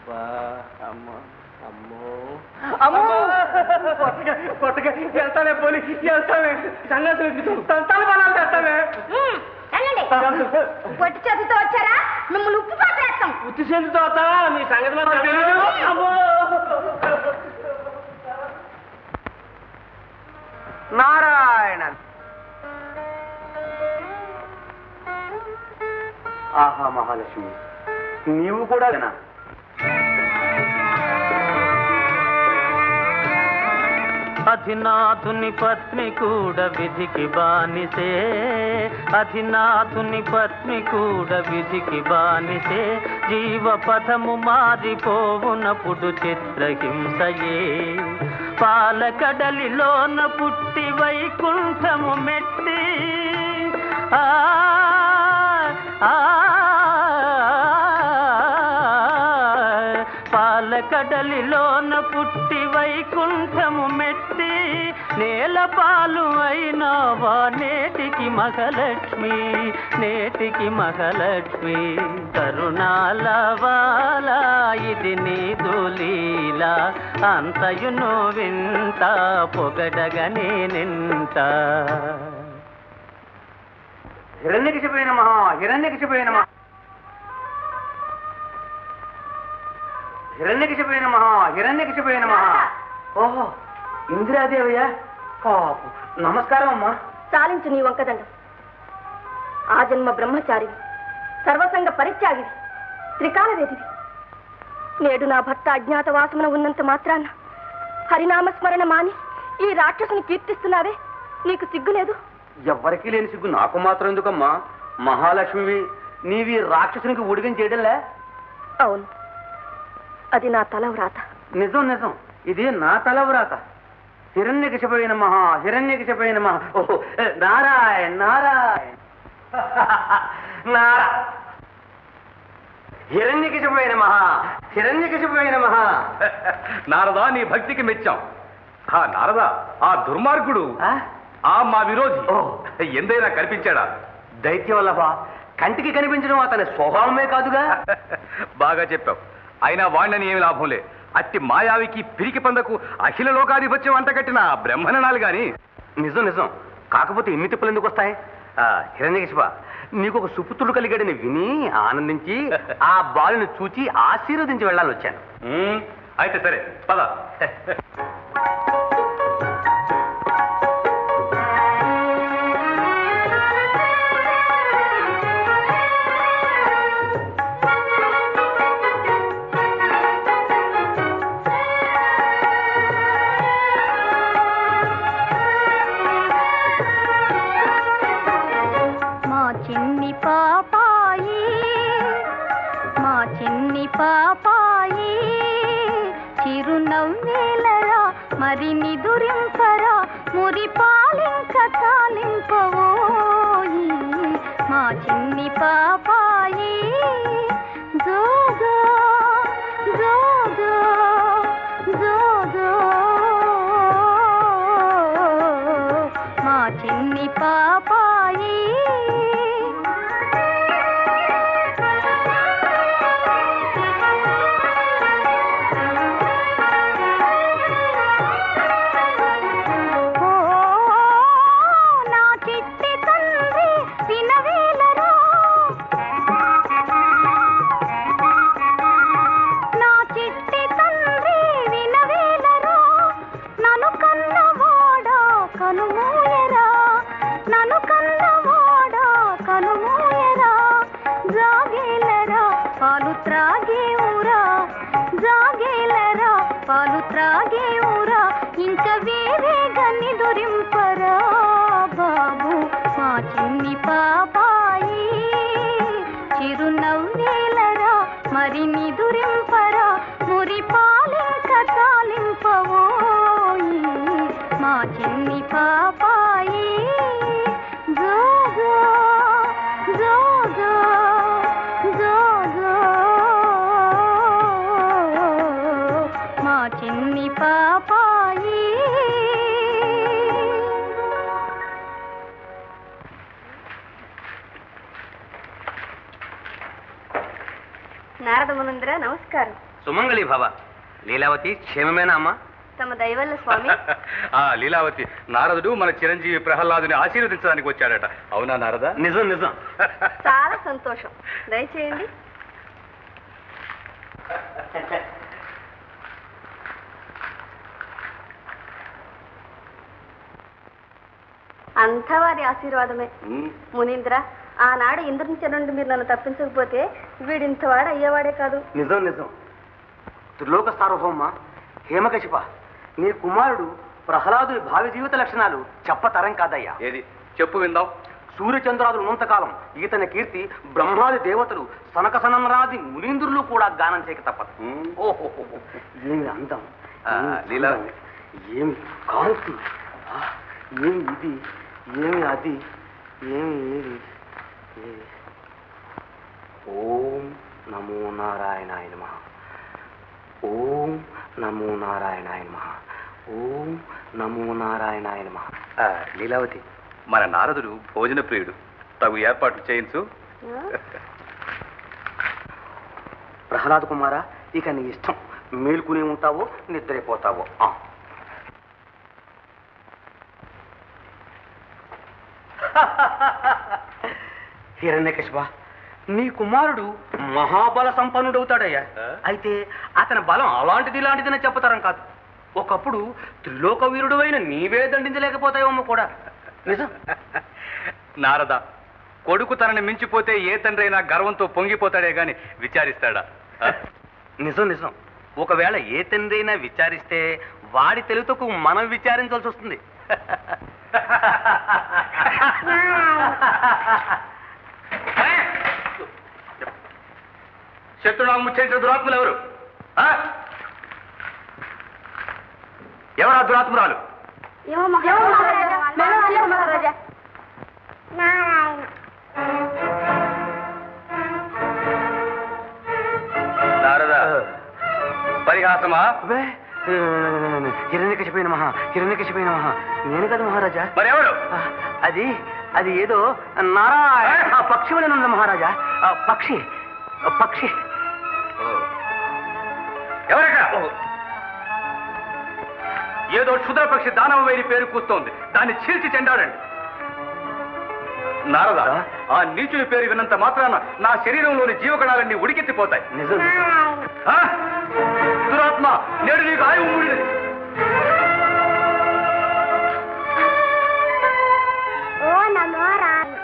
అమ్మో అమ్మో అమ్మో కొట్టగా వెళ్తానే పోలి వెళ్తామే సంగతి తలబనాలు చేస్తామే పొట్టి చేతితో వచ్చారా మిమ్మల్ని ఉప్పు పాత్రేస్తాం. ఉత్తి చేతితో వస్తావా మీ సంగతి మాత్రం తెలియదు. అమ్మో నారాయణ. ఆహా మహాలక్ష్మి, నీవు కూడా అధినాథుని పత్ని కూడా విధికి బానిసే, అధినాథుని పత్ని కూడా విధికి బానిసే, జీవపథము మారిపోవునప్పుడు చిత్రహింసయే, పాలకడలిలోన పుట్టి వైకుంఠము మెట్టి పాలకడలిలోన పుట్టి వైకుంఠము మెట్టి నేల పాలు అయినావా నేటికి మహాలక్ష్మి, నేటికి మహాలక్ష్మి. కరుణాలవాల ఇది నీదు లీల, అంతయును వింత పొగడగనే నింత. హిరణ్యకశిపే నమః, హిరణ్యకశిపే నమః, హిరణ్యకశిపే నమః, హిరణ్యకశిపే నమః. ఓహో ఇందిరాదేవయ్య, పాపు నమస్కారం అమ్మా. చాలించు నీ వంకదండం. ఆ జన్మ బ్రహ్మచారివి, సర్వసంగ పరిత్యాగివి, త్రికాలవేదివి. నేడు నా భర్త అజ్ఞాతవాసమున ఉన్నంత మాత్రాన హరినామస్మరణ మాని ఈ రాక్షసుని కీర్తిస్తున్నావే, నీకు సిగ్గులేదు? ఎవ్వరికీ లేని సిగ్గు నాకు మాత్రం ఎందుకమ్మా? మహాలక్ష్మివి నీవి రాక్షసునికి ఉడిగం చేయడంలే. అవును, అది నా తల వ్రాత. నిజం నిజం, ఇది నా తల వ్రాత. హిరణ్యకశిపే నమః, హిరణ్యకశిపే నమః. ఓహో నారాయణ నారాయణ నారా హిరణ్యకశిపే నమః, హిరణ్యకశిపే నమః. నారదా, నీ భక్తికి మెచ్చాం. నారదా, ఆ దుర్మార్గుడు ఆ మా విరోధి ఎందైనా కనిపించాడా? దైత్యవల్లభ, కంటికి కనిపించడం అతని స్వభావమే కాదుగా. బాగా చెప్పావు. అయినా వాణ్ణని ఏమి లాభంలే. అట్టి మాయావికి పిరికి పందకు అఖిల లోకాధిపత్యం అంటగట్టిన బ్రహ్మణాలు గాని. నిజం నిజం, కాకపోతే ఇన్ని తిప్పులు ఎందుకు వస్తాయి? హిరణ్యకశిప, నీకు ఒక సుపుత్రుడు కలిగాడని విని ఆనందించి ఆ బాలుని చూచి ఆశీర్వదించి వెళ్ళాలని వచ్చాను. అయితే సరే పద. పాపాయి చిరునవ్వేలరా మరి నిదురింపరా మురి పాలింక తాలింపవోయి మా చిన్ని పాపాయి జోజో జోజో జోజో మా చిన్ని పాపాయి పాలు త్రాగే ఊరా ఇంక వేరే గన్ని దొరింపరా బాబు మా చిన్ని పాపాయి చిరునవ్వేలరా మరి నిదురింపరా మురి పాలింక తాలింపవోయి మా చిన్ని పాపాయి జోజో జోజో జోజో మా చిన్ని పాపాయి. నారద మునందర నమస్కారం. సుమంగళి భవ. లీలావతి క్షేమమేనా అమ్మా? తమ దయవల్ల స్వామి. ఆ లీలావతి, నారదుడు మన చిరంజీవి ప్రహ్లాదుని ఆశీర్వదించడానికి వచ్చాడట. అవునా నారద? నిజం నిజం. చాలా సంతోషం. దయచేయండి. అంతా వారి ఆశీర్వాదమే. మునీంద్ర, ఆనాడు ఇంద్రుని చెర నుండి మీరు నన్ను తప్పించకపోతే వీడింతవాడు అయ్యేవాడే కాదు. నిజం నిజం. త్రిలోక సార్వభౌమ హేమకశిప, నీ కుమారుడు ప్రహ్లాదుని భావి జీవిత లక్షణాలు చెప్పతరం కాదయ్యా. ఏది చెప్పు విందాం. సూర్యచంద్రాదులు ఉన్నంతకాలం ఈతని కీర్తి బ్రహ్మాది దేవతలు సనక సనమరాది మునీంద్రులు కూడా గానం చేయక తప్పదు. ఓహో, ఏమి అందం, లీలా, ఏమి కాంతి, ఏమి ఇది, ఏమి అది, ఏమి ఏది. ఓం నమో నారాయణాయ నమః. ఓం నమో నారాయణాయ నమః. ఓం నమో నారాయణాయ నమః. లీలావతి, మన నారదుడు భోజన ప్రియుడు. తగు ఏర్పాట్లు చేయించు. ప్రహ్లాద కుమారా, ఇక నీ ఇష్టం. మేల్కుని ఉంటావో నిద్రైపోతావో. హిరణ్యకశిప, నీ కుమారుడు మహాబల సంపన్నుడవుతాడయ్యా. అయితే అతని బలం అలాంటిది ఇలాంటిదని చెప్పతరం కాదు. ఒకప్పుడు త్రిలోక వీరుడు అయిన నీవే దండించలేకపోతాయేమో కూడా. నిజం. నారద, కొడుకు తనని మించిపోతే ఏ తండ్రి అయినా గర్వంతో పొంగిపోతాడే గాని విచారిస్తాడా? నిజం నిజం. ఒకవేళ ఏ తండ్రి అయినా విచారిస్తే వాడి తెలుగుకు మనం విచారించాల్సి వస్తుంది. శత్రునామం ముచ్చేసిన దురాత్ములు ఎవరు? ఎవరా దురాత్మురాలు? నారద, పరిహాసమా? హిరణ్యకశిపైన మహా, హిరణ్యకశిపైన మహా. నేను కదా మహారాజా. మరెవరు? అది అది ఏదో నారాయణ పక్షి వలన ఉంది మహారాజా. పక్షి పక్షి. ఎవరక్కడ? ఏదో క్షుద్ర పక్షి దానవ వైరి పేరు కూస్తోంది. దాన్ని చీల్చి చెండాడండి. నారద, ఆ నీచుని పేరు విన్నంత మాత్రాన నా శరీరంలోని జీవకణాలన్నీ ఉడికెత్తిపోతాయి. నిజం. దురాత్మ, నేడు నీకు ఆయువు మూడినది. ఓ నమో నారాయణ.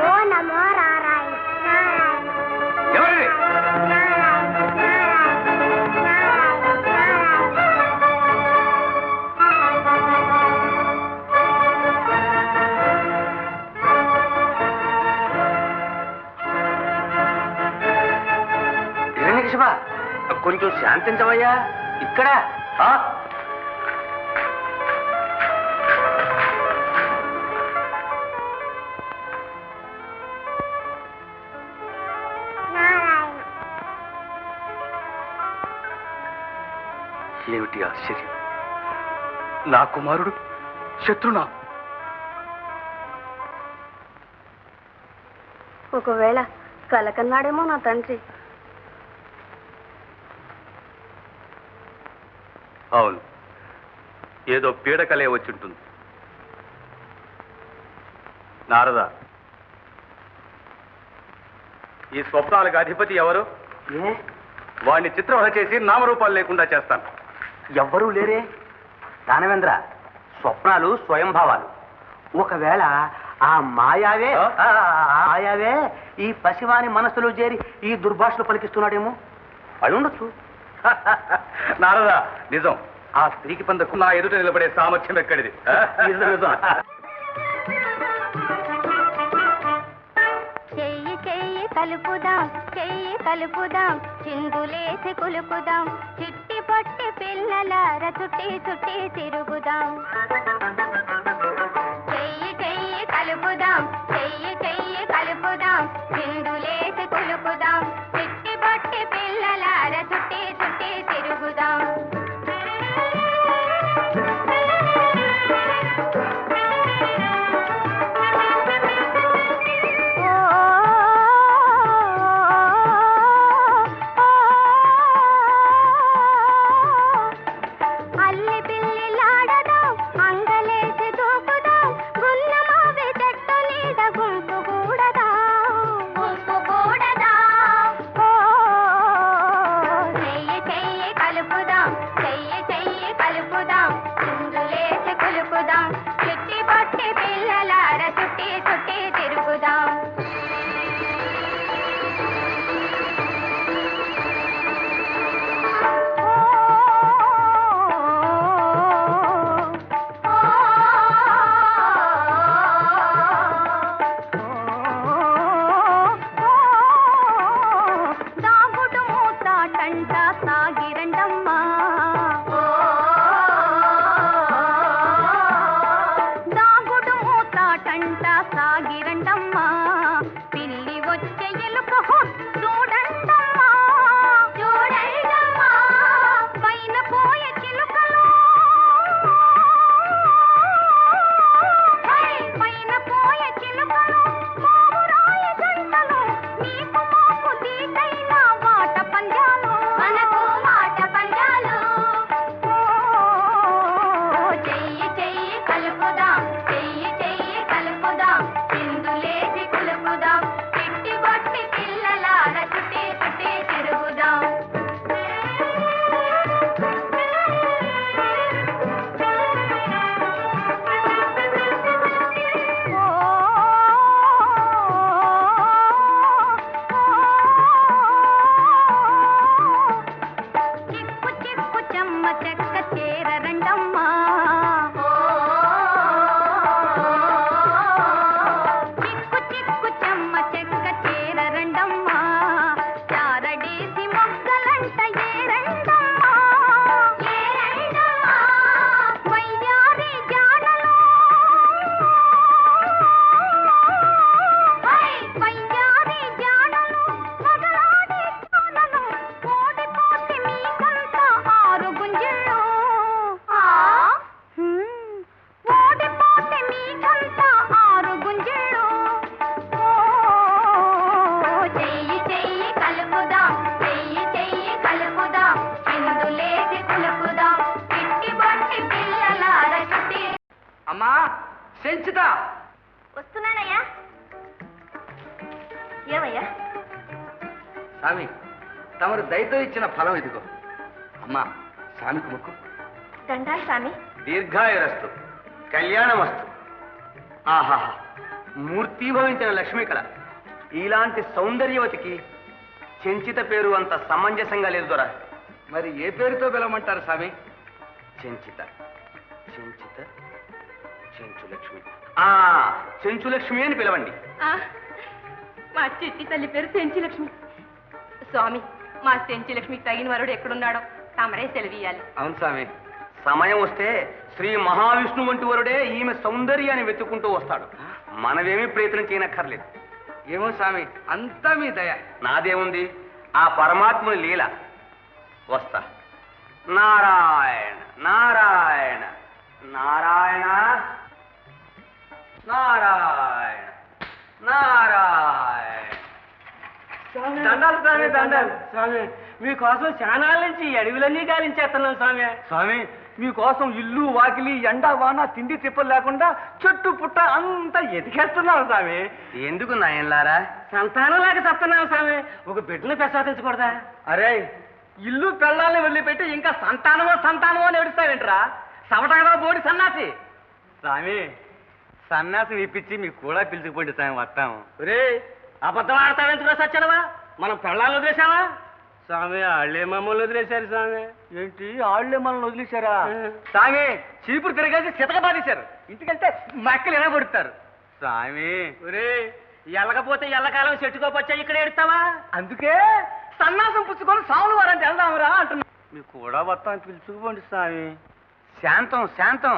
ఓ నమో నారాయణ. ఎవరిది? హిరణ్యకశిప, కొంచెం శాంతించవయ్యా. ఇక్కడ ఏమిటి ఆశ్చర్యం? నా కుమారుడు శత్రునా? ఒకవేళ కలకన్నాడేమో నా తండ్రి. అవును, ఏదో పీడకలే వచ్చుంటుంది. నారద, ఈ స్వప్నాలకు అధిపతి ఎవరు? వాడిని చిత్రవహ చేసి నామరూపాలు లేకుండా చేస్తాను. ఎవ్వరూ లేరే దానవేంద్ర. స్వప్నాలు స్వయంభావాలు. ఒకవేళ ఆ మాయావే మాయావే ఈ పసివాని మనసులో చేరి ఈ దుర్భాషలు పలికిస్తున్నాడేమో. అయి ఉండొచ్చు. నారద, నిజం. ఆ స్త్రీకి పందకు నా ఎదుట నిలబడే సామర్థ్యం ఎక్కడిది? నిజం నిజం. చెయ్యి చెయ్యి కలుపుదాం, చెయ్యి కలుపుదాం, చిందులేసి కులుకుదాం, చిట్టి పొట్టి పిల్లలార చుట్టి చుట్టి తిరుగుదాం. చెయ్యి చెయ్యి కలుపుదాం, చెయ్యి చెయ్యి కలుపుదాం, చిందులేసి కులుకుదాం, చిట్టి పొట్టి పిల్లలార చుట్టి చుట్టి తిరుగుదాం. తాటంట సాగిరండమ్మా దాగుడు మూతాటంట సాగిరండమ్మా పిల్లి వచ్చే ఎలుక చూడండమ్మా చూడండమ్మా పైన పోయే చిలుకలు పైన పోయే చిలుకలు మావురాయ జంటలు నీకు మాకు దీటైన మాట పంజాలు మనకు మాట పంజాలు చెయ్యి చెయ్యి కలుపుదాం చెయ్యి చెయ్యి కలుపుదాం చిందులేసి కులుపుదాం చిట్టి బొట్టి పిల్లలార చుట్టి చుట్టి తిరుగుదాం చిక్కు చిక్కు చెమ్మ చెక్క చేరరండమ్మా చిక్కు చిక్కు చెమ్మ చెక్క చేరరండమ్మా చారడేసి మొగ్గలంట ఏరండమ్మా ఏరండమ్మా వయ్యారి జాడలో వయ్యారి జాడలో మొదలాడి జాడలో ఓడిపోతే మీకంతా ఆరు గుంజళ్ళు ఓడిపోతే మీకంతా ఆరు గుంజళ్ళు చెయ్యి చెయ్యి కలుపుదాం చెయ్యి చెయ్యి కలుపుదాం చిందులేసి కులుపుదాం చిట్టి బొట్టి పిల్లలార చుట్టి అమ్మా సెంచుతా వస్తున్నానయ్యా. ఏమయ్యా? స్వామి తమరు దయతో ఇచ్చిన ఫలం ఇదిగో అమ్మా స్వామికి ముక్కు దండాలు స్వామి. దీర్ఘాయురస్తు కళ్యాణమస్తు. ఆహా, మూర్తీభవించిన లక్ష్మీకళ. ఇలాంటి సౌందర్యవతికి చెంచిత పేరు అంత సమంజసంగా లేదు దొర. మరి ఏ పేరుతో పిలవమంటారు స్వామి? చెంచిత చెంచిత చెంచులక్ష్మి. చెంచులక్ష్మి అని పిలవండి. మా చిట్టి తల్లి పేరు సెంచిలక్ష్మి. స్వామి, మా సెంచిలక్ష్మికి తగిన వరుడు ఎక్కడున్నాడో తమరే సెలవీయాలి. అవును స్వామి. సమయం వస్తే శ్రీ మహావిష్ణు వంటి వరుడే ఈమె సౌందర్యాన్ని వెతుక్కుంటూ వస్తాడు. మనమేమీ ప్రయత్నం చేయనక్కర్లేదు. ఏమో స్వామి, అంతా మీ దయ. నాదేముంది, ఆ పరమాత్ముని లీల. వస్తా. నారాయణ నారాయణ నారాయణ నారాయణ నారాయణ. దండాలు స్వామి, దండాలు స్వామి. మీకోసం చానాల నుంచి ఈ అడవులన్నీ గాలించేస్తున్నాం స్వామి. స్వామి మీకోసం ఇల్లు వాకిలి ఎండ వాన తిండి తిప్పలు లేకుండా చెట్టు పుట్ట అంతా ఎతికేస్తున్నాం స్వామి. ఎందుకు నాయనలారా? సంతానం లేక చెప్తున్నాం స్వామి. ఒక బిడ్డను ప్రసాదించకూడదా? అరే, ఇల్లు పెళ్ళాలని వదిలిపెట్టి ఇంకా సంతానమో సంతానమో అని ఏడుస్తావేంట్రా? సవటగా బోడి సన్నాసి. స్వామి సన్నాసి ఇప్పించి మీకు కూడా పిలుచుకుపోండి స్వామి, వస్తాము. ఒరే, అబద్ధం ఆడతావెందుకు సచ్చనవా? మనం పెళ్ళాలను వదిలేసావా? స్వామి, వాళ్ళే మమ్మల్ని వదిలేశారు స్వామి. ఏంటి ఆళ్లే మనల్ని వదిలేశారా? స్వామి చీపురు తిరగేసి చితక బాధేశారు. ఇంటికెళ్తే మక్కలు ఎలా పడుతారు స్వామి. ఒరే, ఎల్లకపోతే ఎల్లకాలం చెట్టుకోపచ్చా ఇక్కడ ఎడతావా? అందుకే సన్నాసం పుచ్చుకొని సాములు వారంటే వెళ్దామరా అంటున్నా. మీకు కూడా వస్తాను, పిలుచుకుపోండి స్వామి. శాంతం శాంతం,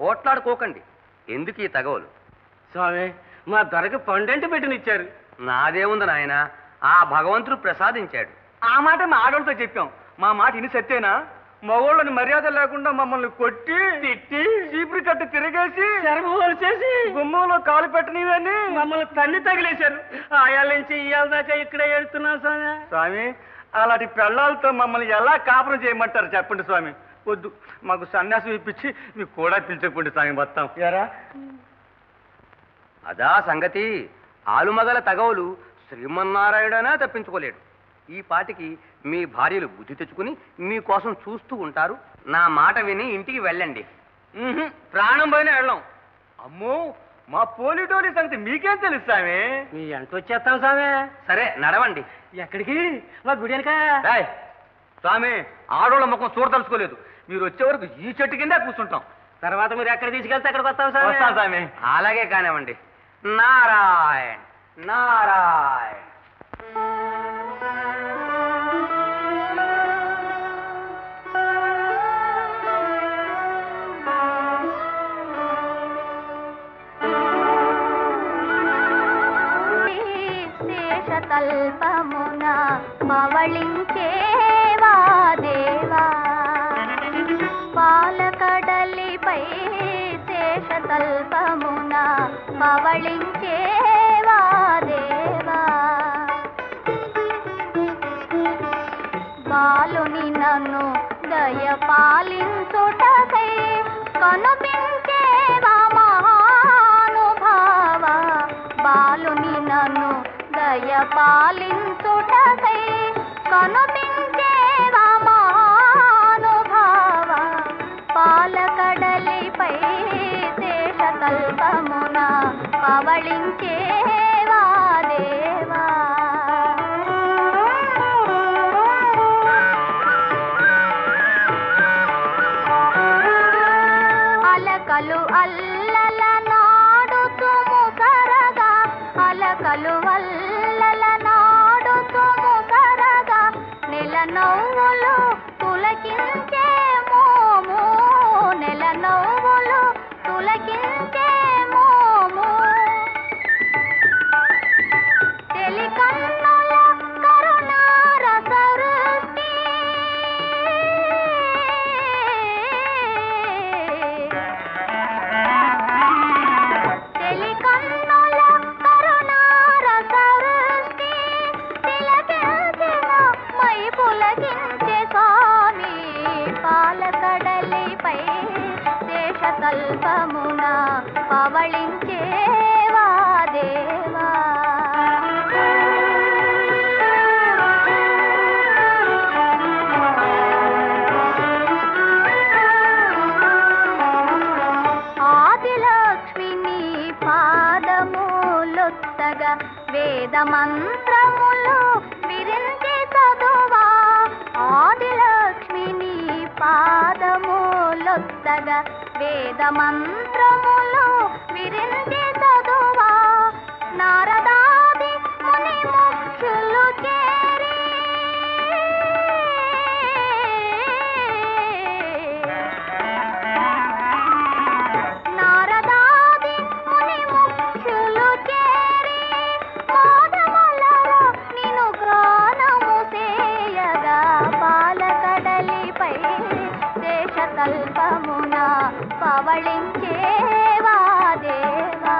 ఓట్లాడుకోకండి. ఎందుకు ఈ తగవలు? స్వామి, మా దొరకి పండంటి పెట్టినిచ్చారు. నాదేముంది నాయన, ఆ భగవంతుడు ప్రసాదించాడు. ఆ మాట మా ఆడవాళ్ళతో చెప్పాం. మా మాట ఇని సత్యేనా? మగోళ్ళని మర్యాద లేకుండా మమ్మల్ని కొట్టి తిట్టి చీపురు కట్టి తిరిగేసి చెరగోలు చేసి గుమ్మంలో కాలు పెట్టనివని మమ్మల్ని తన్ని తగిలేశారు. ఆయాల నుంచి ఇయ్యాల దాకా ఇక్కడే ఎడుతున్నాం స్వామి. స్వామి అలాంటి పెళ్ళాలతో మమ్మల్ని ఎలా కాపురం చేయమంటారు చెప్పండి స్వామి. వద్దు, మాకు సన్యాసం ఇప్పించి మీకు కూడా పిలిచకపోండి స్వామి, మొత్తం ఎరా. అదా సంగతి. ఆలుమగల తగవులు శ్రీమన్నారాయణనా తప్పించుకోలేడు. ఈ పాటికి మీ భార్యలు బుద్ధి తెచ్చుకుని మీకోసం చూస్తూ ఉంటారు. నా మాట విని ఇంటికి వెళ్ళండి. ప్రాణం పోయినా వెళ్ళాం. అమ్మో, మా పోలీటోలి సంగతి మీకేం తెలుసు స్వామి? మీ ఎంత వచ్చేస్తాం స్వామి. సరే నడవండి. ఎక్కడికి? మా గుడి వెనక. ఏయ్, స్వామి ఆడోళ్ళ ముఖం చూడదలుచుకోలేదు. మీరు వచ్చే వరకు ఈ చెట్టు కిందే కూర్చుంటాం. తర్వాత మీరు ఎక్కడ తీసుకెళ్తే అక్కడికి వస్తాం వస్తాం స్వామి. స్వామి. అలాగే కానివ్వండి. నారాయణ నారాయణ. పవళించేవా దేవా పాలకడలిపై శేషతల్పమున పవళించేవా దేవా బాలుని నన్ను దయ పాలించుటకై కనుపించేవా మహానుభావ బాలుని నన్ను దయ పాలించుటకై కనుపించేవా మహానుభావ పాలకడలిపై శేషతల్పమున పవళించేవా దేవా అలకలు అల్లల నాడుతుము సరగా అలకలు అల్లల నాడుతుము సరగా నెల నవ్వులు పులకించే మోము నెల నవ్వులు పులకించే మోము తెలికన్నుల కరుణారసరుష్టి తెలికన్నుల కరుణారసరుష్టి తిలకించిన మై పులకించే స్వామి పాలకడలిపై శేషతల్పమున పవళించేవా దేవా ఆదిలక్ష్మిని పాదములొత్తగా వేద మంత్రములు విరించి చదువా ఆదిలక్ష్మిని పాదములొత్తగా వేద మంత్రములు విరించి చదువా నారదాది ముని ముఖ్యులు చేరి నారదాది ముని ముఖ్యులు చేరి మోదమలరు నిను గానము చేయగా పాలకడలిపై శేషతల్పమున పవళించేవా దేవా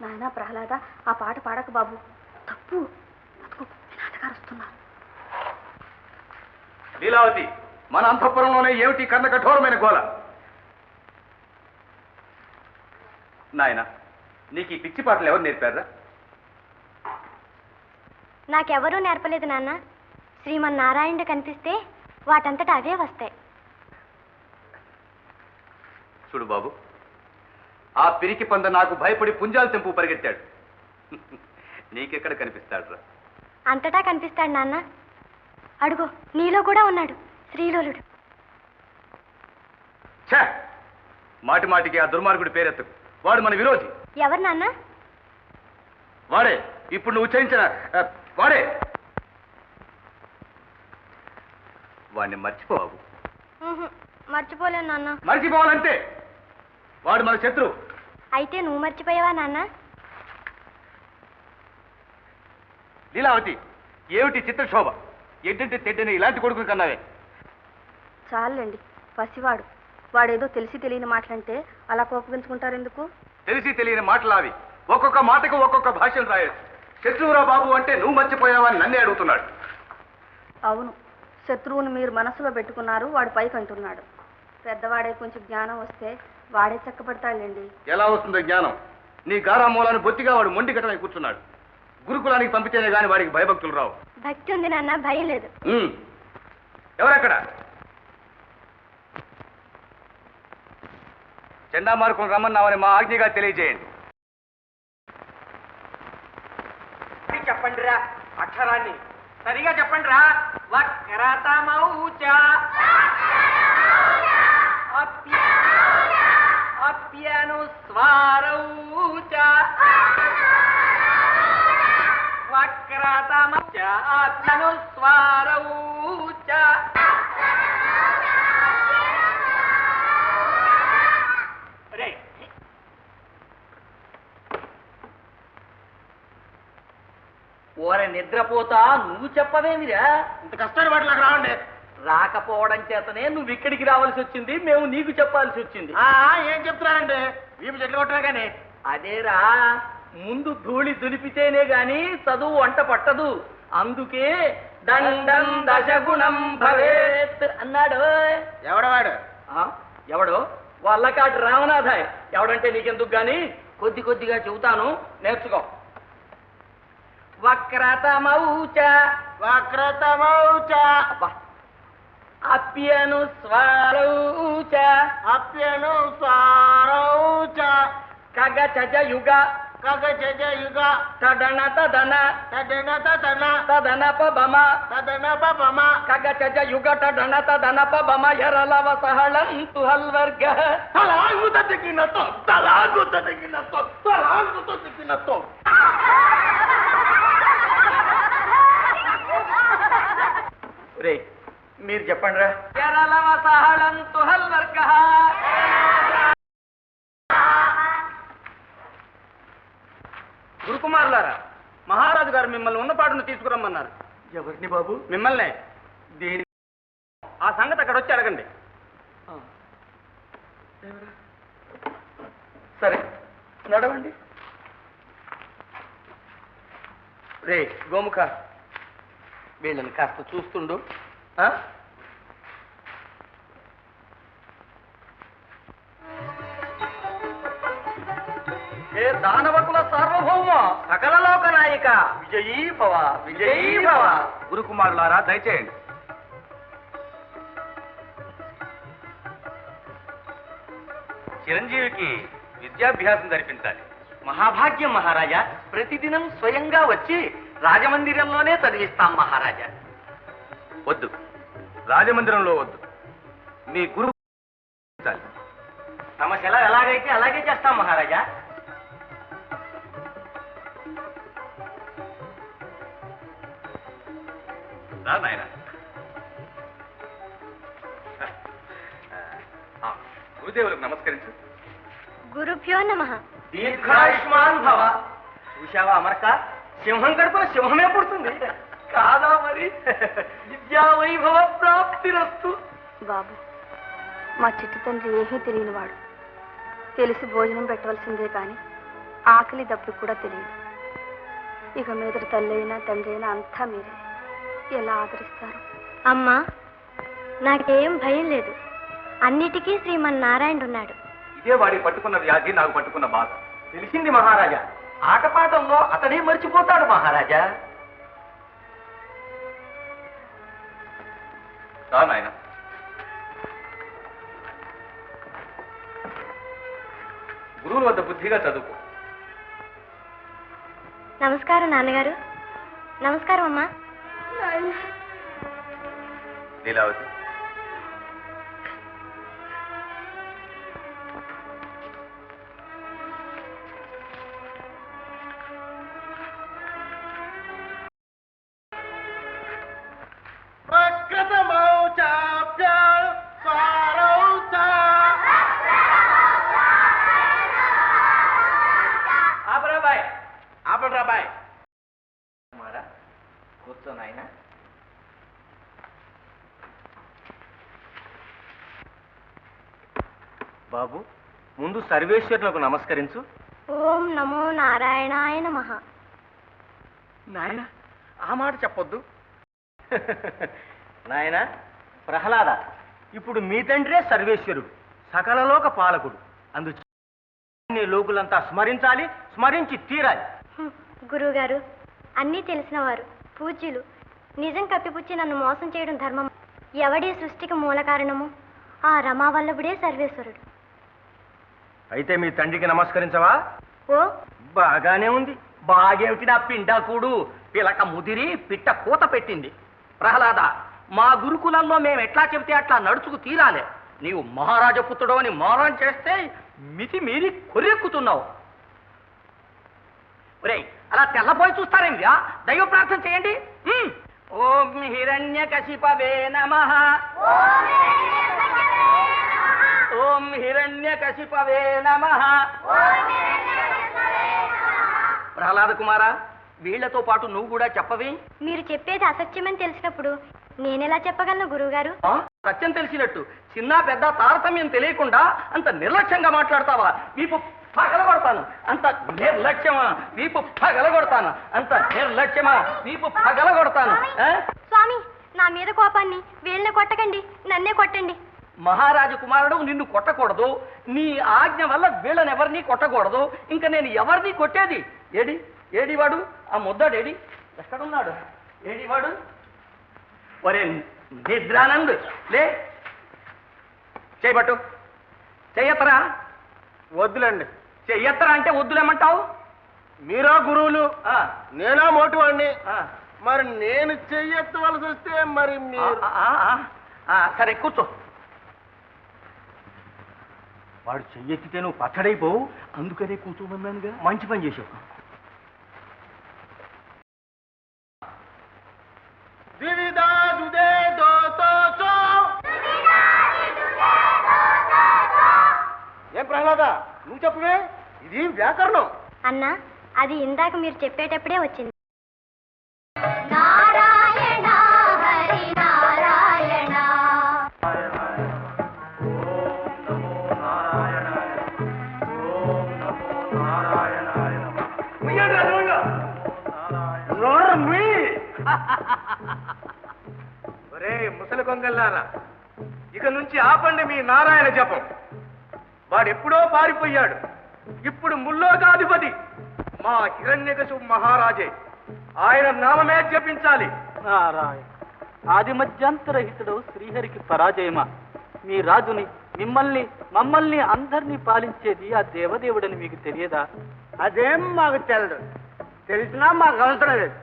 నాయనా ప్రహ్లాద ఆ పాట పాడక బాబు తప్పు అదిగో మీ నాన్నగారు వస్తున్నారు లీలావతి మన అంతఃపురంలోనే ఏమిటి కర్ణ కఠోరమైన గోల నాయన నీకు ఈ పిచ్చి పాటలు ఎవరు నేర్పారా నాకెవరూ నేర్పలేదు నాన్న శ్రీమన్నారాయణుడు కనిపిస్తే వాటంతట అవే వస్తాయి చూడు బాబు ఆ పిరికి పంద నాకు భయపడి పుంజాలు తెంపు పరిగెత్తాడు నీకెక్కడ కనిపిస్తాడురా అంతటా కనిపిస్తాడు నాన్న అడుగో నీలో కూడా ఉన్నాడు శ్రీలోలుడు ఛే మాటి మాటికి ఆ దుర్మార్గుడి పేరెత్తు వాడు మన విరోధి ఎవరు నాన్న వాడే ఇప్పుడు నువ్వు ఉచ్చరించిన వాడే వాడిని మర్చిపో బాబు మర్చిపోలేను నాన్న మర్చిపోవాలంటే వాడు మన శత్రువు అయితే నువ్వు మర్చిపోయావా నాన్న లీలావతి ఏమిటి చిత్రశోభ ఏంటంటే తెడ్డని ఇలాంటి కొడుకుని కన్నావే చాలండి పసివాడు వాడేదో తెలిసి తెలియని మాటలంటే అలా కోపగించుకుంటారు ఎందుకు తెలిసి తెలియని మాటలు అవి ఒక్కొక్క మాటకు ఒక్కొక్క భాషను రాయొచ్చు శత్రువురా బాబు అంటే నువ్వు మర్చిపోయావని నన్నే అడుగుతున్నాడు అవును శత్రువుని మీరు మనసులో పెట్టుకున్నారు వాడు పైకి అంటున్నాడు పెద్దవాడే కొంచెం జ్ఞానం వస్తే వాడే చక్కబడతాడండి ఎలా వస్తుందో జ్ఞానం నీ గారామూలాన్ని బొత్తిగా వాడు మొండి కట్టమై కూర్చున్నాడు గురుకులానికి పంపితేనే గాని వాడికి భయభక్తులు రావు భక్తి ఉంది నాన్న భయం లేదు ఎవరక్కడ చండామార్కులు రమ్మన్నామని మా ఆజ్ఞగా తెలియజేయండి చెప్పండి రా అక్షరాన్ని సరిగా చెప్పండి రా వక్రతమౌచ అప్యనుస్వారౌచ వక్రతమౌచ అప్యనుస్వారౌచ రే ఓరే నిద్రపోతా నువ్వు చెప్పవేమిరా? ఇంత కష్టమైన వాటి నాకు రావండి. రాకపోవడం చేతనే నువ్వు ఇక్కడికి రావాల్సి వచ్చింది, మేము నీకు చెప్పాల్సి వచ్చింది. ఏం చెప్తున్నారండి? వీపు చెట్లు కొట్టరా కానీ. అదేరా, ముందు ధూళి దులిపితేనే గాని చదువు వంట పట్టదు. అందుకే దండం దశగుణం భవేత్ అన్నాడు. ఎవడవాడు? ఎవడో వల్లకాటి రామనాథాయ్. ఎవడంటే నీకెందుకు గాని కొద్ది కొద్దిగా చెబుతాను, నేర్చుకో. వక్రతమౌచ వక్రతమౌచ అప్యను స్వారౌచ అప్యను స్వారౌచ కగచజ యుగ కగజ యుగ తదన తదన తదన తదన తదనప బమ తదనప బమ కగచజ యుగ తదన తదనప బమ యరలవ సహళంతు హల్వర్గ తలాగుత తెగినతో తలాగుత తెగినతో తలాగుత తెగినతో. రే మీరు చెప్పండి రా. యరలవ సహళంతు హల్వర్గ. గురుకుమారులారా, మహారాజు గారు మిమ్మల్ని ఉన్నపాటును తీసుకురమ్మన్నారు. ఎవరిని బాబు? మిమ్మల్నే. దేని? ఆ సంగతి అక్కడ వచ్చి అడగండి. సరే నడవండి. రే గోముఖ, వీళ్ళని కాస్త చూస్తుండు. ఏ దానవకుల సార్వభౌమ సకల లోక నాయక విజయీ భవ విజయీ భవ. గురుకుమారులారా దయచేయండి. చిరంజీవికి విద్యాభ్యాసం జరిపించాలి. మహాభాగ్యం మహారాజా. ప్రతిదినం స్వయంగా వచ్చి రాజమందిరంలోనే చదివిస్తాం మహారాజా. వద్దు, రాజమందిరంలో వద్దు. మీ గురువు తమ సెలవు ఎలాగైతే అలాగే చేస్తాం మహారాజా. రా నాయన. గురుదేవులకు నమస్కరించు. గురుభ్యో నమః. దీర్ఘాయుష్మాన్ భవ. చూశావా అమరక, సింహం కడుపున సింహమే పుడుతుంది కాదా మరి? విద్యా వైభవ ప్రాప్తిరస్తు. బాబు, మా చిట్టి తండ్రి ఏమీ తెలియనివాడు. తెలిసి భోజనం పెట్టవలసిందే కానీ ఆకలి దప్పుడు కూడా తెలియదు. ఇక మీద తల్లి అయినా తండ్రి అయినా అంతా మీరే. ఎలా ఆదరిస్తారు? అమ్మా, నాకేం భయం లేదు. అన్నిటికీ శ్రీమన్నారాయణ ఉన్నాడు. ఇదే వాడికి పట్టుకున్న వ్యాధి, నాకు పట్టుకున్న బాధ. తెలిసింది మహారాజా. ఆటపాటల్లో అతడే మర్చిపోతాడు మహారాజా. రా నాయన. గురువుల వద్ద బుద్ధిగా చదువుకో. నమస్కారం నాన్నగారు. నమస్కారం అమ్మా. లీలావతి, ఆపరాబాయ్. కూర్చో నాయన. బాబు, ముందు సర్వేశ్వరులకు నమస్కరించు. ఓం నమో నారాయణాయ నమః. నాయన ఆ మాట చెప్పొద్దు. నాయన ప్రహ్లాద, ఇప్పుడు మీ తండ్రే సర్వేశ్వరుడు, సకలలోక పాలకుడు. అందుచే లోకులంతా స్మరించాలి, స్మరించి తీరాలి. గురువుగారు అన్నీ తెలిసినవారు, పూజ్యులు. నిజం కప్పిపుచ్చి నన్ను మోసం చేయడం ధర్మం. ఎవడి సృష్టికి మూల కారణము? ఆ రమావల్లభుడే సర్వేశ్వరుడు. అయితే మీ తండ్రికి నమస్కరించవా? ఓ, బాగానే ఉంది. బాగేమిటి నా పిండాకుడు? పిలక ముదిరి పిట్ట కూత పెట్టింది. ప్రహ్లాద, మా గురుకులంలో మేము ఎట్లా చెబితే అట్లా నడుచుకు తీరాలే. నీవు మహారాజపుత్రుడు అని మోరం చేస్తే మితి మీరి కొర్రెక్కుతున్నావు. ఒరేయ్, అలా తెల్లపోయి చూస్తారేమిరా? దైవ ప్రార్థన చేయండి. ఓం హిరణ్యకశిపవే నమః. ఓం హిరణ్యకశిపవే నమః. ప్రహ్లాద కుమార, వీళ్లతో పాటు నువ్వు కూడా చెప్పవి. మీరు చెప్పేది అసత్యమని తెలిసినప్పుడు నేనెలా చెప్పగలను గురువుగారు? సత్యం తెలిసినట్టు చిన్న పెద్ద తారతమ్యం తెలియకుండా అంత నిర్లక్ష్యంగా మాట్లాడతావా? వీపు పగలగొడతాను. అంత నిర్లక్ష్యమా? వీపు పగలగొడతాను. అంత నిర్లక్ష్యమా? వీపు పగలగొడతాను. స్వామి, నా మీద కోపాన్ని వీళ్ళని కొట్టకండి, నన్నే కొట్టండి. మహారాజు కుమారుడు నిన్ను కొట్టకూడదు. నీ ఆజ్ఞ వల్ల వీళ్ళని ఎవరిని కొట్టకూడదు. ఇంకా నేను ఎవరిని కొట్టేది? ఏడివాడు? ఆ ముద్దాడేడి? ఎక్కడున్నాడు? ఏడివాడు? ఒరే నిద్రానంద్, లే, చేయబట్టు. చెయ్యత్తరా? వద్దులండి. చెయ్యత్తరా అంటే వద్దులేమంటావు? మీరా గురువులు, నేనా మోటివాడిని. ఆ. మరి నేను చెయ్యెత్తవలసి వస్తే మరి మీరు సరే కూర్చో. వాడు చెయ్యెత్తితే నువ్వు పచ్చడైపోవు, అందుకనే కూర్చోమన్నానుగా. మంచి పని చేసావు. ఏం ప్రహ్లాద, నువ్వు చెప్పవే, ఇది వ్యాకరణం. అన్నా, అది ఇందాక మీరు చెప్పేటప్పుడే వచ్చింది. ఒరే ముసలి కొంగల్లారా, ఇక నుంచి ఆపండి మీ నారాయణ జపం. వాడెప్పుడో పారిపోయాడు. ఇప్పుడు ముల్లోకాధిపతి మా హిరణ్యకశిపు మహారాజే. ఆయన నామమే జపించాలి. నారాయణ ఆది మధ్యాంతరహితుడు శ్రీహరికి పరాజయమా? మీ రాజుని, మమ్మల్ని అందరినీ పాలించేది ఆ దేవదేవుడని మీకు తెలియదా? అదేం మాకు తెలదు. తెలిసినా మాకు అవసరం లేదు.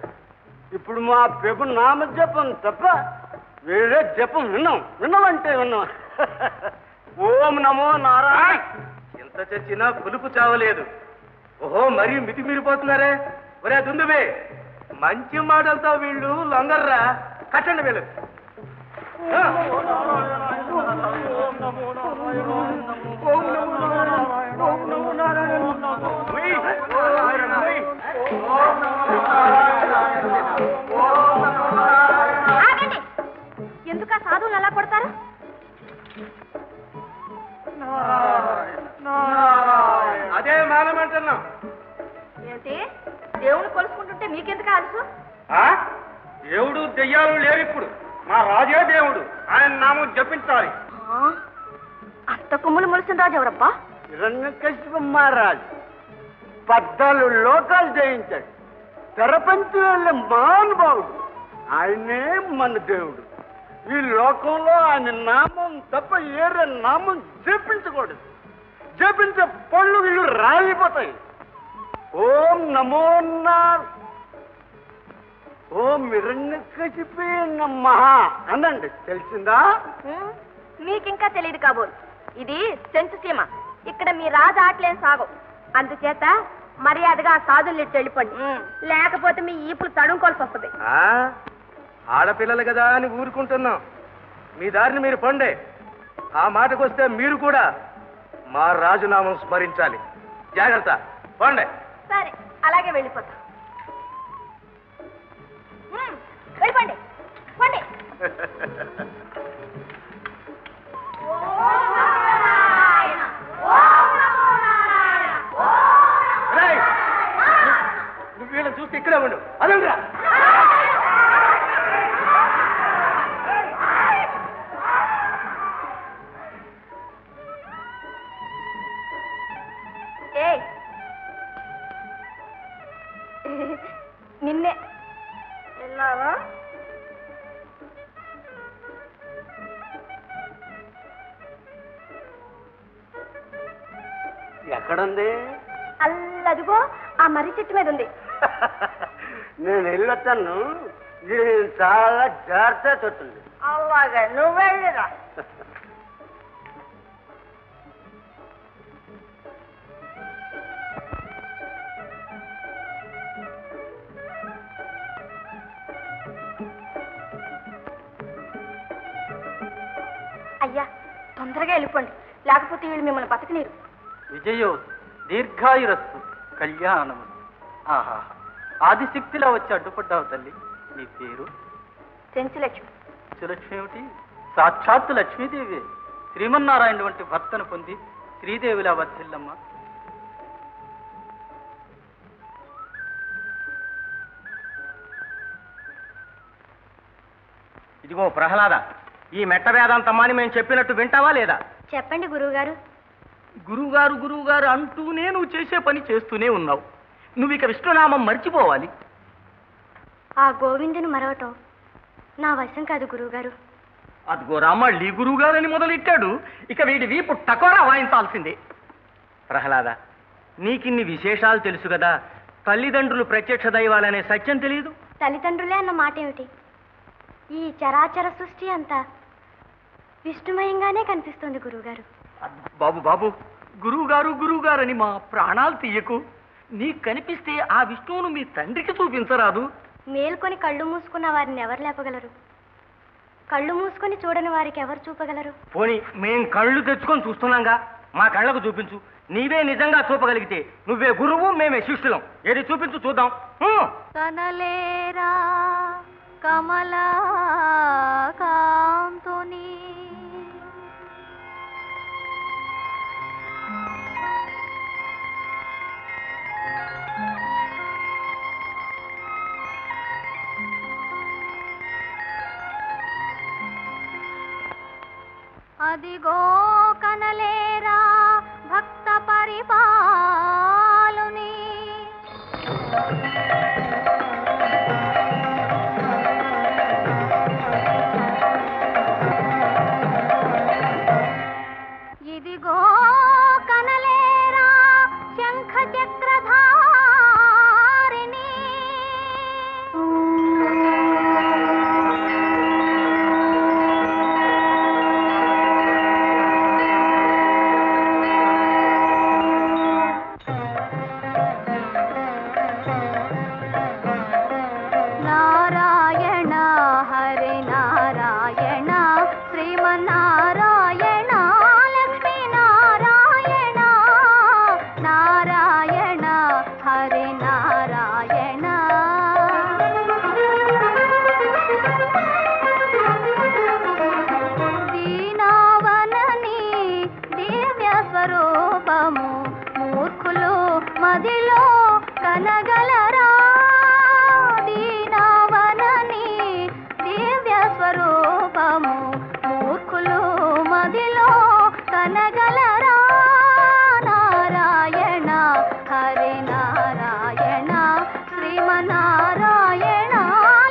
ఇప్పుడు మా ప్రభు నామ జపం తప్ప వేరే జపం విన్నామంటే విన్నాం. ఓం నమో నారాయణ. ఎంత చచ్చినా పులుపు చావలేదు. ఓహో, మరీ మితిమీరిపోతున్నారే. ఒరే దుందుబే, మంచి మాటలతో వీళ్ళు లొంగర్రా. కట్టండి వీళ్ళు. ఎందుకు ఆ సాధువులు అలా కొడతారు? అదే మానమంటున్నాం. ఏంటి, దేవుని కొలుసుకుంటుంటే మీకెందుకు ఆలసు? దేవుడు దెయ్యాలు లేరు. ఇప్పుడు మా రాజే దేవుడు. ఆయన నామం జపించాలి. అంత కొమ్ములు మొలిసిన రాజు ఎవరబ్బా? హిరణ్యకశిపు మహారాజు 14 లోకాలు జయించాడు. ప్రపంచ వెళ్ళే మహానుభావుడు. ఆయనే మన దేవుడు. ఈ లోకంలో ఆయన నామం తప్ప ఏరే నామం జపించకూడదు. జపించే పళ్ళు వీళ్ళు రాలిపోతాయి. ఓం నమో ఓం హిరణ్యకశిపే నమః అనండి. తెలిసిందా? మీకింకా తెలియదు కాబోలు. ఇది సెంచు సీమ. ఇక్కడ మీ రాజు ఆటలేం సాగవు. అందుచేత మర్యాదగా ఆ సాధుల్ని వెళ్ళిపోండి. లేకపోతే మీ ఈపులు తడుముకోవాల్సి వస్తుంది. ఆడపిల్లలు కదా అని ఊరుకుంటున్నాం. మీ దారిని మీరు పండే. ఆ మాటకొస్తే మీరు కూడా మా రాజునామం స్మరించాలి. జాగ్రత్త, పండే. సరే, అలాగే వెళ్ళిపోతా. వెళ్ళిపోండి, పోండి. నువ్వు వీళ్ళని చూస్తే ఇక్కడే ఉండు. అదండ్రా. నిన్నే విన్నావా? ఎక్కడుంది? అల్లదిగో ఆ మర్రి చెట్టు మీద ఉంది. నేను వెళ్ళొస్తాను. ఇది చాలా జాగ్రత్త తొట్టుంది. అలాగే, నువ్వు వెళ్ళిరా. అయ్యా, తొందరగా వెళ్ళిపోండి, లేకపోతే వీళ్ళు మిమ్మల్ని బతకనీరు. విజయో దీర్ఘాయురస్సు కళ్యాణము. ఆహా, ఆదిశక్తిలా వచ్చి అడ్డుపడ్డావు తల్లి. నీ పేరు? చెంచులక్ష్మి. చెంచులక్ష్మి ఏమిటి? సాక్షాత్తు లక్ష్మీదేవి. శ్రీమన్నారాయణ వంటి భర్తను పొంది శ్రీదేవిలా వర్ధిల్లమ్మ. ఇదిగో ప్రహ్లాద, ఈ మెట్ట వేదాంతమ్మాని మేము చెప్పినట్టు వింటావా లేదా? చెప్పండి గురువుగారు. గురువుగారు గురువుగారు అంటూనే నువ్వు చేసే పని చేస్తూనే ఉన్నావు. నువ్వు ఇక విష్ణునామం మర్చిపోవాలి. ఆ గోవిందుని మరవటం నా వశం కాదు గురువుగారు. అదిగో మళ్ళీ గురువుగారని మొదలెట్టాడు. ఇక వీడి వీపు టకోరా వాయించాల్సిందే. ప్రహ్లాద, నీకిన్ని విశేషాలు తెలుసు కదా, తల్లిదండ్రులు ప్రత్యక్ష దైవాలనే సత్యం తెలియదు? తల్లిదండ్రులే అన్న మాట ఏమిటి? ఈ చరాచర సృష్టి అంతా విష్ణుమయంగానే కనిపిస్తుంది గురువుగారు. బాబు బాబు, గురువుగారు గురువుగారని మా ప్రాణాలు తీయకు. నీకు కనిపిస్తే ఆ విష్ణువును మీ తండ్రికి చూపించరాదు? మేల్కొని కళ్ళు మూసుకున్న వారిని ఎవరు లేపగలరు? కళ్ళు మూసుకొని చూడని వారికి ఎవరు చూపగలరు? పోనీ మేం కళ్ళు తెచ్చుకొని చూస్తున్నాంగా, మా కళ్ళకు చూపించు. నీవే నిజంగా చూపగలిగితే నువ్వే గురువు, మేమే శిష్యులం. ఏది చూపించు చూద్దాం. కనలేరా కమలా కాంతుని అదిగో కనలేరా భక్త పరిపాలుని ఇదిగో కనలేరా శంఖ చక్రధారిణి నారాయణ హరి నారాయణ శ్రీమన్నారాయణ లక్ష్మీ నారాయణ నారాయణ హరి నారాయణ దీనావనని దివ్య స్వరూపము మూర్ఖులు మదిలో కనగలరా? దీనావనని దివ్య స్వరూపము మూర్ఖులు మదిలో కనగలరా? నారాయణ హరి నారాయణ శ్రీమన్నారాయణ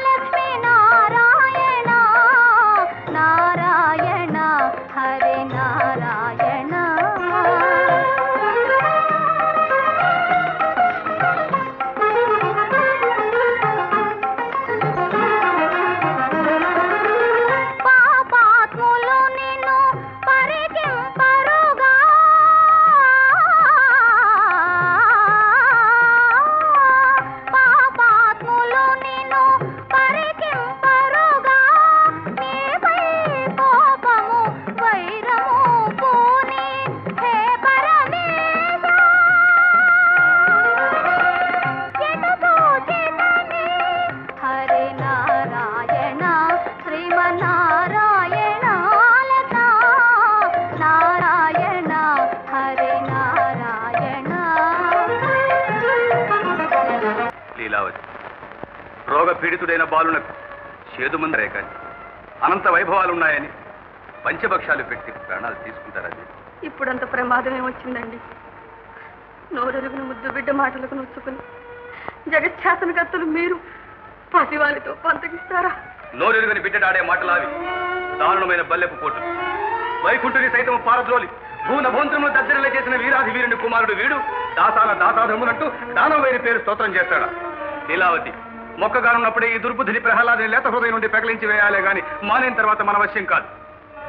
లక్ష్మీ నారాయణ నారాయణ హరి నారాయణ. పాపాత్ములు నిన్ను పరికింపరుగా పాపాత్ములు నిన్ను పరికింపరుగా నీపై కోపము వైరము పూని హే పరమేశ ఎటు తోచెనని హరి నారాయణ శ్రీమన్నారాయణ లత నారాయణ హరి నారాయణ. లీలావతి, రోగ పీడితుడైన బాలునకు చేదుమందరే కానీ అనంత వైభవాలున్నాయని పంచభక్షాలు పెట్టి ప్రాణాలు తీసుకుంటారది. ఇప్పుడంత ప్రమాదం ఏమొచ్చిందండి? నోరెరుగును ముద్దు బిడ్డ మాటలకు నొచ్చుకుని జగచ్ఛాసనకర్తలు మీరు పసివాళ్ళతో పంతకిస్తారా? నోరెరుగని బిడ్డడాడే మాటలావి దారుణమైన బల్లెపు పోటు. వైకుంఠుని సైతం పారద్రోలి భూనభోంత్రములు దద్దరిలో చేసిన వీరాధి వీరుని కుమారుడు వీడు దాసాల దాసాధములంటూ దానం వేరి పేరు స్తోత్రం చేస్తాడా? లీలావతి, మొక్కగానున్నప్పుడే ఈ దుర్బుద్ధిని ప్రహ్లాదని లేత హృదయం నుండి పెకలించి వేయాలే గాని మానేన తర్వాత మన వశ్యం కాదు.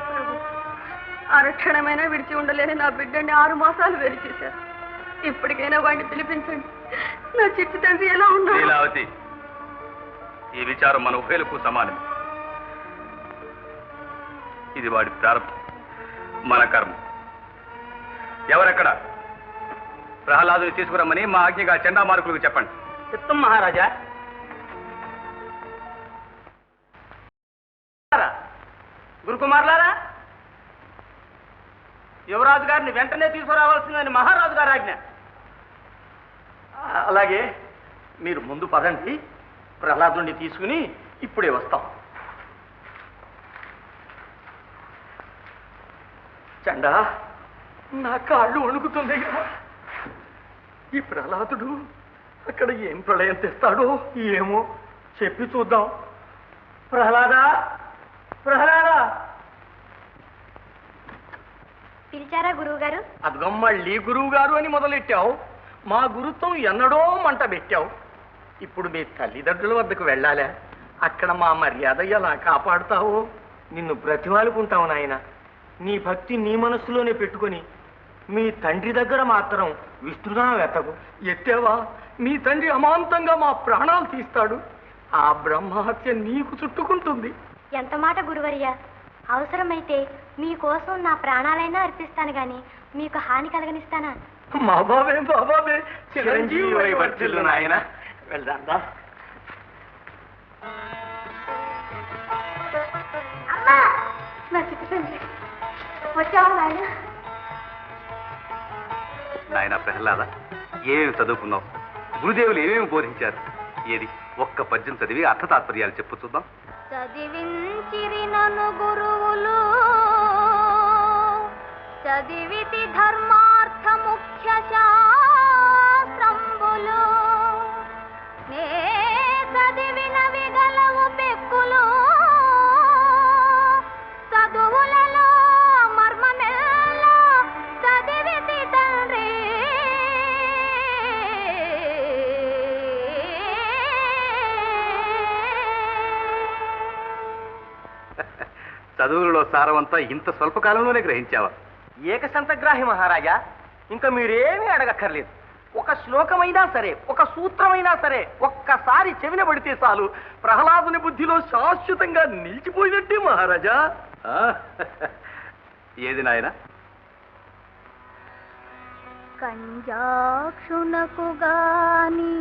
ప్రభు, అరక్షణమైనా విడిచి ఉండలేని నా బిడ్డని 6 మాసాలు వేరు చేశారు. ఇప్పటికైనా వాడిని పిలిపించండి. నా చిట్టి తండ్రి ఎలా ఉన్నా? లీలావతి, ఈ విచారం మన ఉభయలకు సమానం. ఇది వాడి ప్రారంభం, మన కర్మ. ఎవరెక్కడ? ప్రహ్లాదుని తీసుకురమ్మని మా ఆజ్ఞగా చండామార్కులకు చెప్పండి. చిత్తం మహారాజా. గురుకుమారులారా, యువరాజు గారిని వెంటనే తీసుకురావాల్సిందని మహారాజు గారు ఆజ్ఞ. అలాగే మీరు ముందు పదండి, ప్రహ్లాదుని తీసుకుని ఇప్పుడే వస్తాం. చండా, నా కాళ్ళు వణుకుతున్నాయి. ఈ ప్రహ్లాదుడు అక్కడ ఏం ప్రళయం తెస్తాడో ఏమో, చెప్పి చూద్దాం. ప్రహ్లాదా, ప్రహ్లాదా. పిలిచారా గురువు గారు? అదిగో మళ్ళీ గురువు గారు అని మొదలెట్టావు. మా గురుత్వం ఎన్నడో మంట పెట్టావు. ఇప్పుడు మీ తల్లిదండ్రుల వద్దకు వెళ్ళాలా? అక్కడ మా మర్యాద ఎలా కాపాడుతావో? నిన్ను బ్రతిమాలుకుంటావు నాయన. నీ భక్తి నీ మనస్సులోనే పెట్టుకొని మీ తండ్రి దగ్గర మాత్రం విస్తృతంగా వెతకు. ఎత్తేవా, మీ తండ్రి అమాంతంగా మా ప్రాణాలు తీస్తాడు. ఆ బ్రహ్మహత్య నీకు చుట్టుకుంటుంది. ఎంత మాట గురువర్య! అవసరమైతే మీకోసం నా ప్రాణాలైనా అర్పిస్తాను గాని మీకు హాని కలగనిస్తానా? మా బాబే చిరంజీవి వర్ధిల్లు నాయన. వెళ్దాందా? నా చిట్టి తండ్రి వచ్చావా నాయన? నాయన ప్రహ్లాద, ఏమేమి చదువుకున్నావు? గురుదేవులు ఏమేమి బోధించారు? ఏది ఒక్క పద్యం చదివి అర్థ తాత్పర్యాలు చెప్పు చూద్దాం. చదివించిరి నన్ను గురువులు, చదివితి ధర్మార్థ ముఖ్య శాస్త్రంబులు, నే చదివినవి గలవు పెక్కులు, చదువులలో మర్మమెల్లా చదివితి తండ్రి. చదువులలో సారవంతా ఇంత స్వల్పకాలంలోనే గ్రహించావా? ఏకసంతగ్రాహి మహారాజా, ఇంకా మీరేమీ అడగక్కర్లేదు. ఒక శ్లోకమైనా సరే, ఒక సూత్రమైనా సరే ఒక్కసారి చెవిన పడితే చాలు ప్రహ్లాదుని బుద్ధిలో శాశ్వతంగా నిలిచిపోయినట్టే మహారాజా. ఏది నాయన? కంజాక్షునకు గాని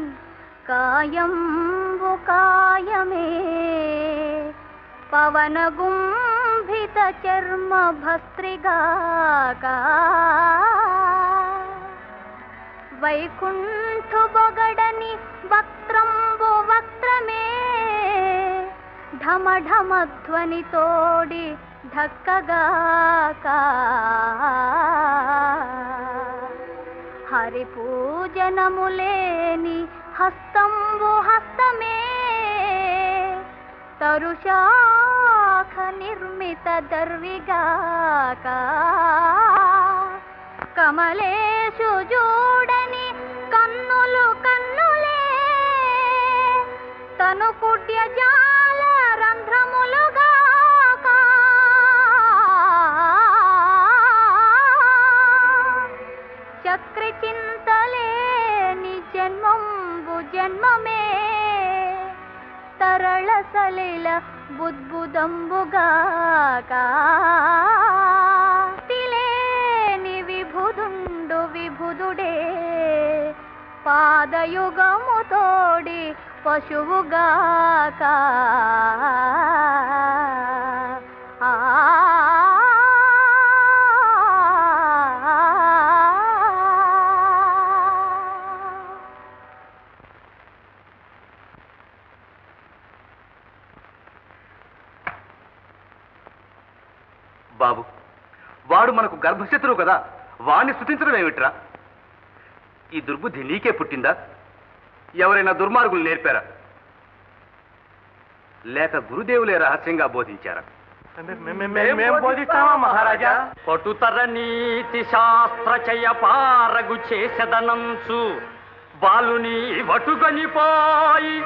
కాయంబు కాయమే, పవనగుంభిత చర్మ భస్త్రిగాక, వైకుంఠు బొగడని వక్త్రంబు వక్త్రమే, ఢమఢమధ్వని తోడి ఢక్కగాక, హరి పూజనములేని హస్తంబు హస్తమే, తరుశాఖ నిర్మిత దర్విగాక, కమలేశు జూడని కన్నులు కన్నులే, తను కుడ్య జాల రంధ్రములుగాక, చక్రి చింతలేని జన్మంబు జన్మమే, తరళ సలిల బుద్బుదంబుగాక, తిలేని విభుదుండు విభుదుడే, పాదయుగము తోడి పశువుగాక, బాబు, వాడు మనకు గర్భశత్రువు కదా, వాణ్ణి స్తుతించడం ఏమిట్రా? ఈ దుర్బుద్ధి నీకే పుట్టిందా? ఎవరైనా దుర్మార్గులు నేర్పారా? లేక గురుదేవులే రహస్యంగా బోధించారా? మేం బోధిస్తామా మహారాజా? పటుతర నీతి శాస్త్ర చయ పారగు చేసెదనంచు, బాలుని వటుగనిపాయి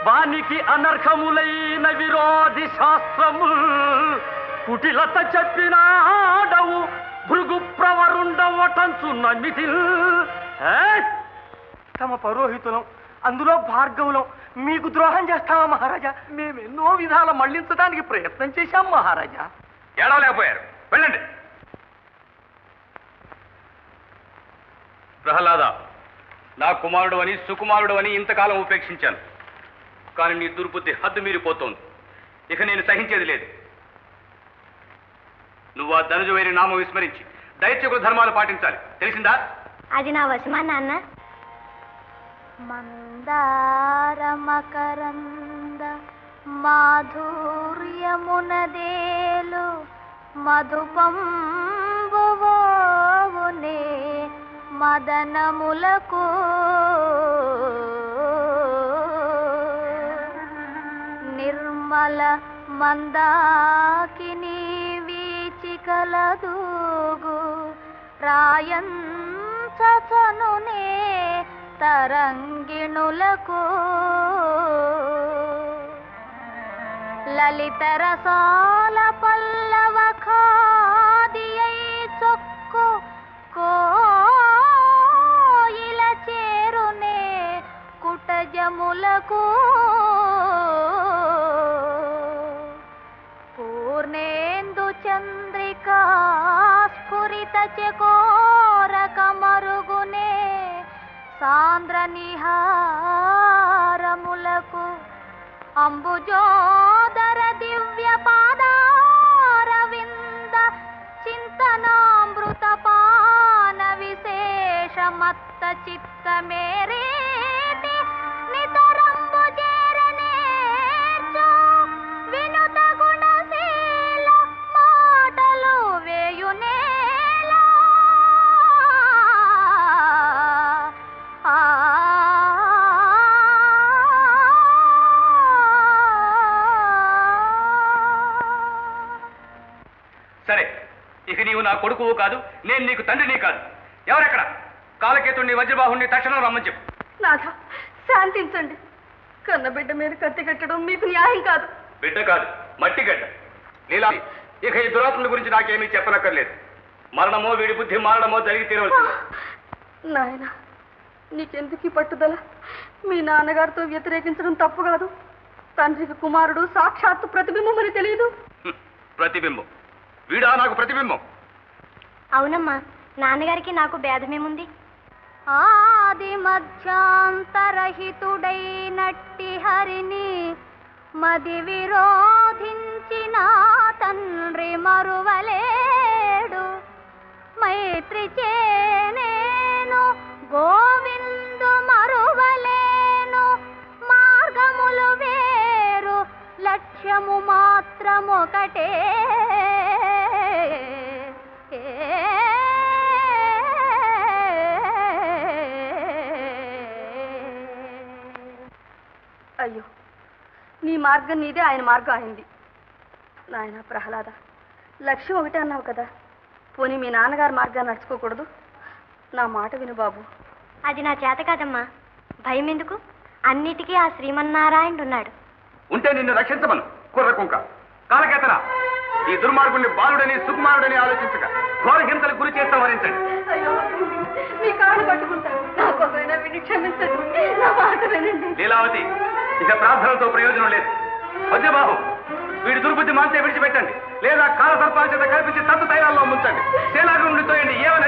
వానికి అనర్హములైన విరోధి శాస్త్రము, కుటిలత చెప్పినాడవు భృగు ప్రవరుండవటంచు నమితి. తమ పరోహితులం, అందులో భార్గవులం, మీకు ద్రోహం చేస్తామా మహారాజా? మేమెన్నో విధాల మళ్లించడానికి ప్రయత్నం చేశాం మహారాజా. ఏడవలేకపోయారు, వెళ్ళండి. ప్రహ్లాద, నా కుమారుడు అని సుకుమారుడు అని ఇంతకాలం ఉపేక్షించాను. కానీ నీ దుర్బుద్ధి హద్దు మీరిపోతోంది. ఇక నేను సహించేది లేదు. నువ్వు ఆ ధనుజువైన నామం విస్మరించి దైత్యకుల ధర్మాలు పాటించాలి. తెలిసిందా? అది నా వశమా నాన్న? మందార మకరంద మాధుర్యమునదేలు మధుపంబువోవునే మదనములకు నిర్మల మందాకిని వీచికలదూగు రాయంచనునే తరంగిణులకు లలిత రసాల పల్లవ ఖాదియై చొక్కు కోయిల చేరునే కుటజములకు పూర్ణేందు చంద్రికా స్ఫురిత చకోరక మరుగునే సాంద్ర నిహారములకు అంబుజోదర దివ్య పాదారవింద చింతనామృత పాన విశేషమత్త చిత్త మేరేటి నితరంబు చేరనేర్చు వినుత గుణశీల మాటలు వేయునేలా సరే, ఇక నీవు నా కొడుకువు కాదు, నేను నీకు తండ్రిని కాదు. ఎవరెక్కడ? కాలకేతుడిని వజ్రబాహుణ్ణి తక్షణం రమ్మని చెప్పు. నాథ, శాంతించండి. కన్నబిడ్డ మీద కత్తి కట్టడం మీకు న్యాయం కాదు. బిడ్డ కాదు, మట్టి గడ్డ. లీలా, ఇక ఈ దురాత్మల గురించి నాకేమీ చెప్పనక్కర్లేదు. మరణమో వీడి బుద్ధి మారడమో జరిగి తీరవలసింది. నాయన, నీకెందుకు ఈ పట్టుదల? మీ నాన్నగారితో వ్యతిరేకించడం తప్పు కాదు. తండ్రికి కుమారుడు సాక్షాత్తు ప్రతిబింబం అని తెలియదు. ప్రతిబింబం? వీడా నాకు ప్రతిబింబం? అవునమ్మా, నాన్నగారికి నాకు భేదమేముంది? ఆది మధ్యాంతరహితుడైనట్టి హరిని మది విరోధించిన తండ్రి మరువలేడు. మైత్రి చేనేను గోవిందు మరువలేను. మార్గములు వేరు, లక్ష్యము మాత్రమొకటే. అయ్యో, నీ మార్గం నీదే, ఆయన మార్గం అయింది. నాయన ప్రహ్లాద, లక్ష్యం ఒకటే అన్నావు కదా, పోనీ మీ నాన్నగారి మార్గాన్ని నడుచుకోకూడదు? నా మాట విను బాబు. అది నా చేత కాదమ్మా. భయం ఎందుకు? అన్నిటికీ ఆ శ్రీమన్నారాయణుడు ఉన్నాడు. ఉంటే నిన్ను రక్షించమను కుర్రకుంక. కాలకేతన, ఈ దుర్మార్గుణ్ణి బాలుడని సుకుమారుడని ఆలోచించక ఘోర హింసలకు గురి చేస్తా వరించండి. అయ్యో, మీ కాళ్ళు పట్టుకుంటాను. నా కోసమైనా విని క్షమించండి. నా మాట వినండి. లీలావతి, ఇక ప్రార్థనలతో ప్రయోజనం లేదు. వజ్రబాహు, వీడి దుర్బుద్ధి మాంతే విడిచిపెట్టండి, లేదా కాల సర్పాల చేత కల్పించి తత్తు తైలాల్లో ముంచండి. శేలాగ్రం నుండి తోయండి. ఏమైనా